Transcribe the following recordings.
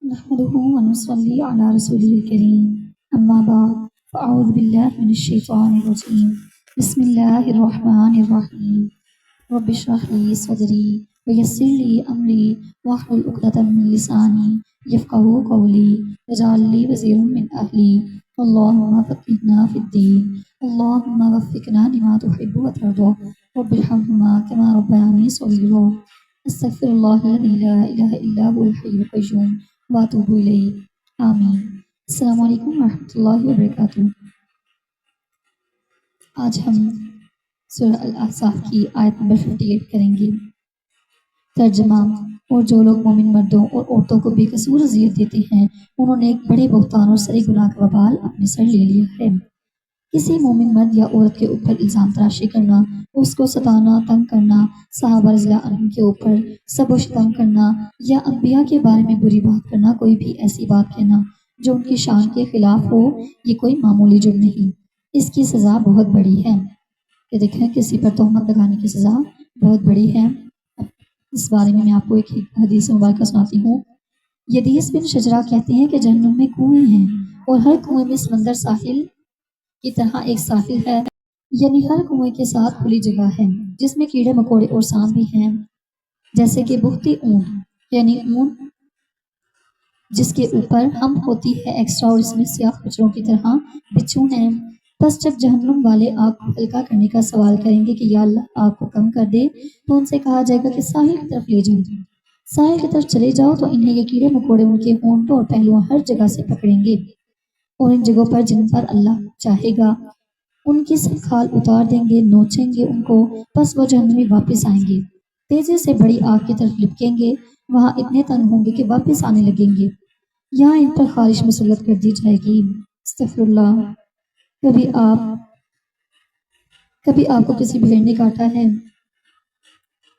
نحمده ونصلي على رسوله الكريم أما بعد فأعوذ بالله من الشيطان الرجيم بسم الله الرحمن الرحيم رب اشرح لي صدري ويسر لي أمري واحلل عقدة من لساني يفقهوا قولي واجعل لي وزيرا من أهلي اللهم فقهنا في الدين اللهم وفقنا لما تحب وترضى رب ارحمهما كما ربياني صغيرا استغفر الله الذي لا إله إلا هو الحي القيوم واتوب الیہ آمین۔ السلام علیکم ورحمۃ اللہ وبرکاتہ۔ آج ہم سورہ الاحزاب کی آیت نمبر 58 کریں گے۔ ترجمہ: اور جو لوگ مومن مردوں اور عورتوں کو بے قصور اذیت دیتے ہیں انہوں نے ایک بڑے بہتان اور سری گناہ کا وبال اپنے سر لے لیا ہے۔ کسی مومن مرد یا عورت کے اوپر الزام تراشی کرنا، اس کو ستانا، تنگ کرنا، صحابہ رضی اللہ عنہم کے اوپر سب و شتم کرنا یا انبیاء کے بارے میں بری بات کرنا، کوئی بھی ایسی بات کہنا جو ان کی شان کے خلاف ہو، یہ کوئی معمولی جرم نہیں، اس کی سزا بہت بڑی ہے۔ کہ دیکھیں کسی پر تہمت لگانے کی سزا بہت بڑی ہے۔ اس بارے میں آپ کو ایک حدیث مبارکہ سناتی ہوں۔ یدیس بن شجرہ کہتے ہیں کہ جہنم میں کنویں ہیں اور ہر کنویں میں سمندر ساحل کی طرح ایک ساحل ہے، یعنی ہر کنویں کے ساتھ کھلی جگہ ہے جس میں کیڑے مکوڑے اور سانپ بھی ہیں، جیسے کہ بہتی اونٹ، یعنی اونٹ جس کے اوپر ہم ہوتی ہے ایکسٹرا، اور اس میں سیاہ کچروں کی طرح بچھو ہیں۔ بس جب جہنم والے آگ کو ہلکا کرنے کا سوال کریں گے کہ یا اللہ آگ کو کم کر دے، تو ان سے کہا جائے گا کہ ساحل کی طرف لے جاؤ۔ ساحل کی طرف چلے جاؤ تو انہیں یہ کیڑے مکوڑے ان کے ہونٹوں اور پہلوؤں ہر جگہ سے پکڑیں گے، اور ان جگہوں پر جن پر اللہ چاہے گا ان کی سب کھال اتار دیں گے، نوچیں گے ان کو، بس وہ جہنمی واپس آئیں گے، تیزی سے بڑی آگ کی طرف لپکیں گے، وہاں اتنے تنگ ہوں گے کہ واپس آنے لگیں گے، یہاں ان پر خارش مسلط کر دی جائے گی۔ استغفر اللہ۔ کبھی آپ کو کسی بھیڑ نے کاٹا ہے؟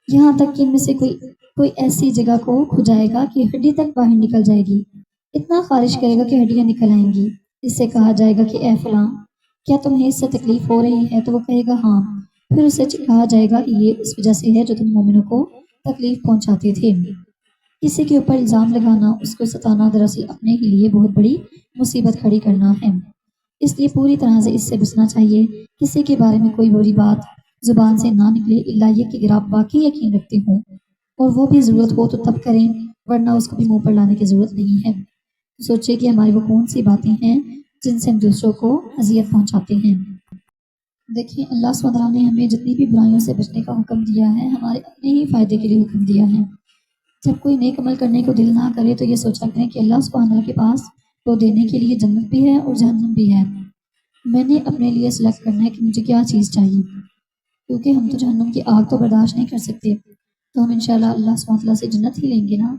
یہاں تک کہ ان میں سے کوئی ایسی جگہ کو کھجائے گا کہ ہڈی تک باہر نکل جائے گی، اتنا خارش کرے گا کہ ہڈیاں نکل آئیں گی۔ اس سے کہا جائے گا کہ اے فلاں، کیا تمہیں اس سے تکلیف ہو رہی ہے؟ تو وہ کہے گا ہاں۔ پھر اسے کہا جائے گا کہ یہ اس وجہ سے ہے جو تم مومنوں کو تکلیف پہنچاتے تھے۔ کسی کے اوپر الزام لگانا، اس کو ستانا دراصل اپنے ہی لیے بہت بڑی مصیبت کھڑی کرنا ہے، اس لیے پوری طرح سے اس سے بچنا چاہیے۔ کسی کے بارے میں کوئی بری بات زبان سے نہ نکلے الا یہ کہ اگر آپ باقی یقین رکھتے ہوں اور وہ بھی ضرورت ہو تو تب کریں، ورنہ اس کو بھی منہ پر لانے کی ضرورت نہیں ہے۔ سوچیں کہ ہماری وہ کون سی باتیں ہیں جن سے ہم دوسروں کو اذیت پہنچاتے ہیں۔ دیکھیں اللہ سبحانہ وتعالیٰ نے ہمیں جتنی بھی برائیوں سے بچنے کا حکم دیا ہے ہمارے اپنے ہی فائدے کے لیے حکم دیا ہے۔ جب کوئی نیک عمل کرنے کو دل نہ کرے تو یہ سوچا کریں کہ اللہ سبحانہ وتعالیٰ کے پاس تو دینے کے لیے جنت بھی ہے اور جہنم بھی ہے، میں نے اپنے لیے سلیکٹ کرنا ہے کہ مجھے کیا چیز چاہیے، کیونکہ ہم تو جہنم کی آگ تو برداشت نہیں کر سکتے، تو ہم انشاءاللہ اللہ سبحانہ وتعالیٰ سے جنت ہی لیں گے نا۔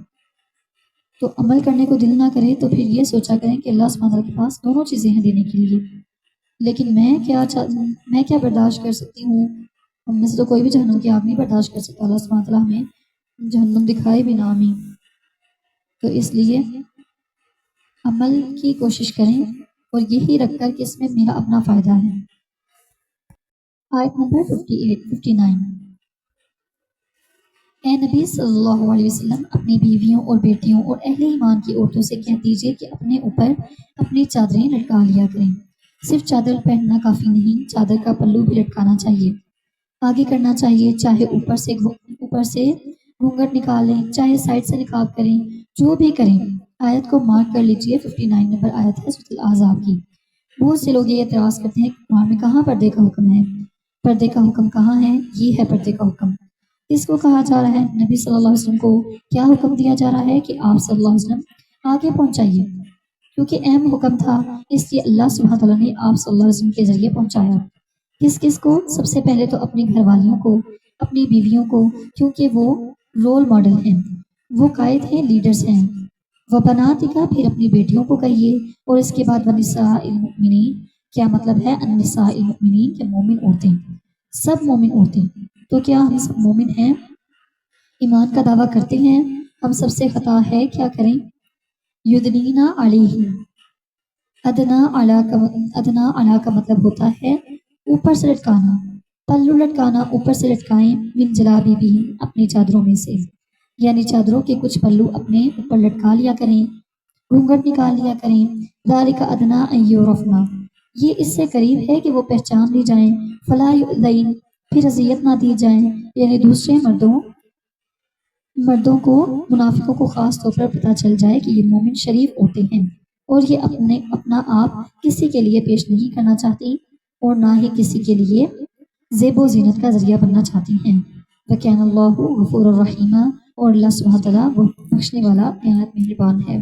تو عمل کرنے کو دل نہ کرے تو پھر یہ سوچا کریں کہ اللہ سبحانہ وتعالیٰ کے پاس دونوں چیزیں ہیں دینے کے لیے، لیکن میں کیا برداشت کر سکتی ہوں؟ ہم میں سے تو کوئی بھی جہنم کی آگ نہیں برداشت کر سکتا، اللہ سبحانہ وتعالیٰ ہمیں جہنم دکھائے بھی نہ آمین۔ تو اس لیے عمل کی کوشش کریں اور یہی رکھ کر کہ اس میں میرا اپنا فائدہ ہے۔ آیت نمبر 59۔ اے نبی صلی اللہ علیہ وسلم اپنی بیویوں اور بیٹیوں اور اہل ایمان کی عورتوں سے کہہ دیجئے کہ اپنے اوپر اپنی چادریں لٹکا لیا کریں، صرف چادر پہننا کافی نہیں، چادر کا پلو بھی لٹکانا چاہیے، آگے کرنا چاہیے، چاہے اوپر سے گھونگھٹ نکالیں، چاہے سائڈ سے نقاب کریں، جو بھی کریں۔ آیت کو مارک کر لیجئے، 59 نمبر آیت ہے سورۃ الاحزاب کی۔ بہت سے لوگ یہ اعتراض کرتے ہیں کہ قرآن میں کہاں پردے کا حکم ہے؟ پردے کا حکم کہاں ہے؟ یہ ہے پردے کا حکم۔ اس کو کہا جا رہا ہے نبی صلی اللہ علیہ وسلم کو کیا حکم دیا جا رہا ہے کہ آپ صلی اللہ علیہ وسلم آگے پہنچائیے، کیونکہ اہم حکم تھا، اس لیے اللہ سبحانہ تعالیٰ نے آپ صلی اللہ علیہ وسلم کے ذریعے پہنچایا۔ کس کو؟ سب سے پہلے تو اپنی گھر والیوں کو، اپنی بیویوں کو، کیونکہ وہ رول ماڈل ہیں، وہ قائد ہیں، لیڈرز ہیں۔ وَبَنَاتِکَ، پھر اپنی بیٹیوں کو کہیے، اور اس کے بعد وَنِسَاءِ الْمُؤْمِنِينَ، کیا مطلب ہے النساء المؤمنین کہ مومن عورتیں، سب مومن عورتیں۔ تو کیا ہم سب مومن ہیں؟ ایمان کا دعویٰ کرتے ہیں؟ ہم سب سے خطا ہے، کیا کریں؟ یدنینا علیہ، ادنا علی کا مطلب ہوتا ہے اوپر سے لٹکانا، پلو لٹکانا، اوپر سے لٹکائیں، من جلابیبہم، اپنی چادروں میں سے، یعنی چادروں کے کچھ پلو اپنے اوپر لٹکا لیا کریں، घूंघट निकाल लिया करें। ज़ालिका अदना अन युरफ़ना, ये इससे करीब है कि वो पहचान ली जाएं। फला युज़ैन, फिर अजियत ना दी जाए, यानी दूसरे मर्दों मर्दों को, मुनाफिकों को खास तौर पर पता चल जाए कि ये मोमिन शरीफ औरतें हैं और ये अपना आप किसी के लिए पेश नहीं करना चाहती और ना ही किसी के लिए ज़ेबो ज़ीनत का ज़रिया बनना चाहती हैं। वकान अल्लाहु गफूर रहीमा, और अल्लाह सुब्हानहू व तआला वो बख्शने वाला निहायत मेहरबान है।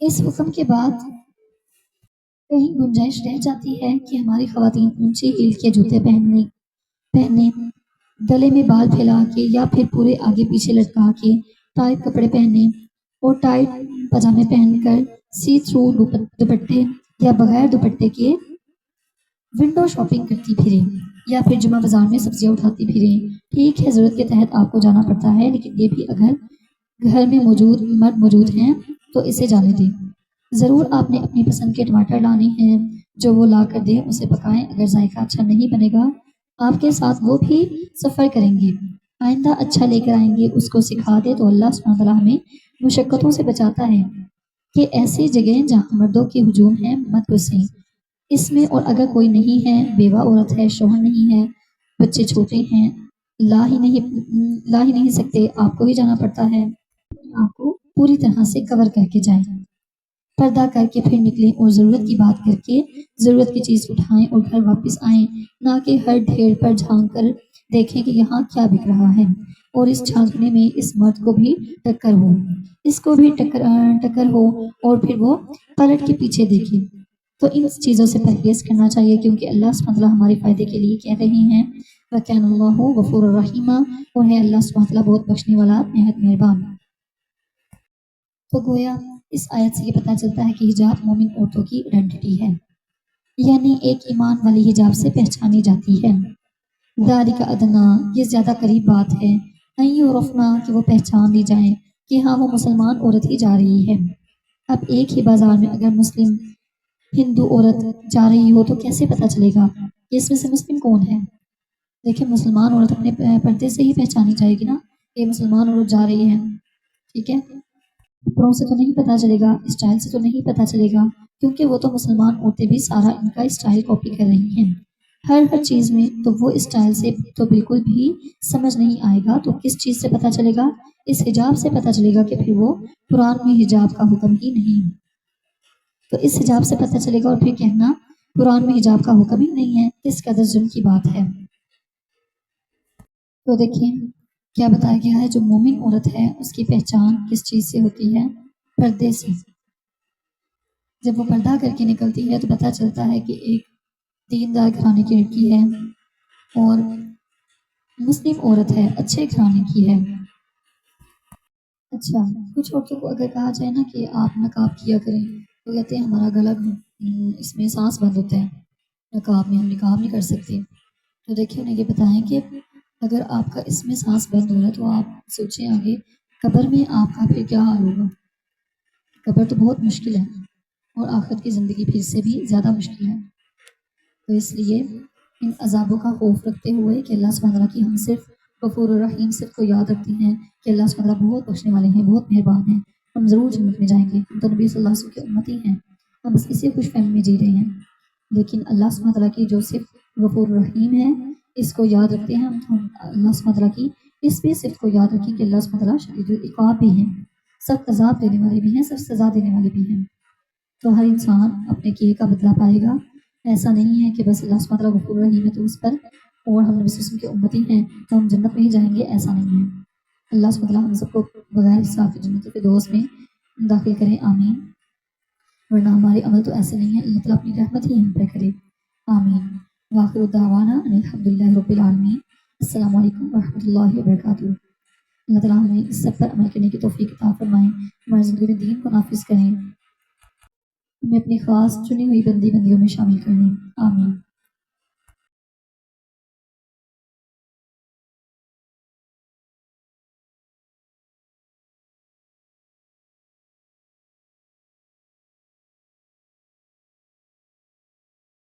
इस हुक्म के बाद कहीं गुंजाइश रह जाती है कि हमारी ख़वातीन ऊंचे हील के जूते पहने, गले में बाल फैला के या फिर पूरे आगे पीछे लटका के टाइट कपड़े पहने और टाइट पजामे पहनकर सी थ्रू दुपट्टे या बगैर दुपट्टे के विंडो शॉपिंग करती फिरें, या फिर जुमा बाजार में सब्जियां उठाती फिरें। ठीक है, ज़रूरत के तहत आपको जाना पड़ता है, लेकिन ये भी अगर घर में मर्द मौजूद हैं तो इसे जाने दें। ज़रूर आपने अपनी पसंद के टमाटर लाने हैं, जो वो ला कर दें उसे पकाएं। अगर जायका अच्छा नहीं बनेगा, आपके साथ वो भी सफ़र करेंगे, आइंदा अच्छा लेकर आएंगे, उसको सिखा दे। तो अल्लाह सुब्हानहू व तआला हमें मुशक्क़तों से बचाता है कि ऐसी जगह जहाँ मर्दों के हुजूम है मत घुसें इसमें। और अगर कोई नहीं है, बेवा औरत है, शौहर नहीं है, बच्चे छोटे हैं, ला ही नहीं सकते, आपको ही जाना पड़ता है, आपको पूरी तरह से कवर करके जाएं, पर्दा करके फिर निकलें और ज़रूरत की बात करके ज़रूरत की चीज़ उठाएं और घर वापस आएं, ना कि हर ढेर पर झांक कर देखें कि यहाँ क्या बिक रहा है और इस झांकने में इस मर्द को भी टक्कर हो, इसको भी टक्कर हो और फिर वो पलट के पीछे देखे। तो इन चीज़ों से परहेज़ करना चाहिए, क्योंकि अल्लाह सुब्हानहू व तआला हमारे फ़ायदे के लिए कह रहे हैं। वकान अल्लाहु गफूर रहीमा, और है अल्लाह सुब्हानहू व तआला बहुत बख्शने वाला निहायत मेहरबान। तो गोया इस आयत से ये पता चलता है कि हिजाब मोमिन औरतों की आइडेंटिटी है, यानी एक ईमान वाली हिजाब से पहचानी जाती है। ज़ालिका अदना, ये ज़्यादा करीब बात है, अन युरफ़ना, कि वो पहचान ली जाए कि हाँ वो मुसलमान औरत ही जा रही है। अब एक ही बाजार में अगर मुस्लिम हिंदू औरत जा रही हो तो कैसे पता चलेगा कि इसमें से मुस्लिम कौन है? देखिए, मुसलमान औरत अपने पर्दे से ही पहचानी जाएगी ना, ये मुसलमान औरत जा रही है। ठीक है, कपड़ों से तो नहीं पता चलेगा, स्टाइल से तो नहीं पता चलेगा, क्योंकि वो तो मुसलमान औरतें भी सारा इनका स्टाइल कॉपी कर रही हैं हर चीज़ में। तो वो स्टाइल से तो बिल्कुल भी समझ नहीं आएगा, तो किस चीज़ से पता चलेगा? इस हिजाब से पता चलेगा कि फिर वो कुरान में हिजाब का हुक्म ही नहीं, तो इस हिजाब से पता चलेगा। और फिर कहना कुरान में हिजाब का हुक्म ही नहीं है, किस कदर जुल्म की बात है। तो देखिए क्या बताया गया है, जो मोमिन औरत है उसकी पहचान किस चीज़ से होती है? पर्दे से। जब वो पर्दा करके निकलती है तो पता चलता है कि एक दीनदार घराने की लड़की है और मुस्लिम औरत है, अच्छे घराने की है। अच्छा, कुछ औरतों को अगर कहा जाए ना कि आप नकाब किया करें, तो कहते हैं हमारा गला इसमें सांस बंद होता है, नकाब में हम निकाब नहीं कर सकते। तो देखिए उन्हें ये बताएं कि अगर आपका इसमें सांस बंद हो रहा है तो आप सोचें आगे कब्र में आपका फिर क्या हाल होगा। कब्र तो बहुत मुश्किल है और आखिरत की ज़िंदगी फिर से भी ज़्यादा मुश्किल है। तो इसलिए इन अजाबों का खौफ रखते हुए कि अल्लाह सुब्हानहू व तआला की हम सिर्फ गफूर रहीम सिर्फ को याद रखते हैं कि अल्लाह सुब्हानहू व तआला बहुत बख्शने वाले हैं, बहुत मेहरबान हैं, हम ज़रूर जन्नत में जाएंगे, हम तो नबी सल्लल्लाहु अलैहि वसल्लम की उम्मती हैं, हम बस इसी खुश फहमी में जी रहे हैं। लेकिन अल्लाह सुब्हानहू व तआला की जो सिर्फ गफूर रहीम है, इसको याद रखते हैं हम, तो हम अल्लाह सुब्हानहू व तआला की इस भी सिर्फ को याद रखें कि अल्लाह सुब्हानहू व तआला शदीदुल इक़ाब भी हैं, सख्त अज़ाब देने वाले भी हैं, सख्त सज़ा देने वाले भी हैं। तो हर इंसान अपने किए का बदला पाएगा। ऐसा नहीं है कि बस अल्लाह सुब्हानहू व तआला गफूर रहीम है तो उस पर, और हम नबी सल्लल्लाहु अलैहि वसल्लम के उम्मती हैं तो हम जन्नत में ही जाएंगे, ऐसा नहीं है। अल्लाह सुब्हानहू व तआला हम सबको बगैर हिसाब के जन्नत के दोस्त में दाखिल करें, आमीन। वरना हमारे अमल तो ऐसे नहीं है, अल्लाह ताला अपनी रहमत ही हम पर करे, आमीन। वाखिर दावाना अनिल हम्दुलिल्लाहि रब्बिल आलमीन। अस्सलामु अलैकुम व रहमतुल्लाहि व बरकातुहू। अल्लाह ताला हमें इस सब पर अमल करने की तौफीक अता फरमाए, हमारी ज़िंदगी में दीन को नाफिज करें, हमें अपनी खास चुनी हुई बंदियों में शामिल कर लें, आमीन।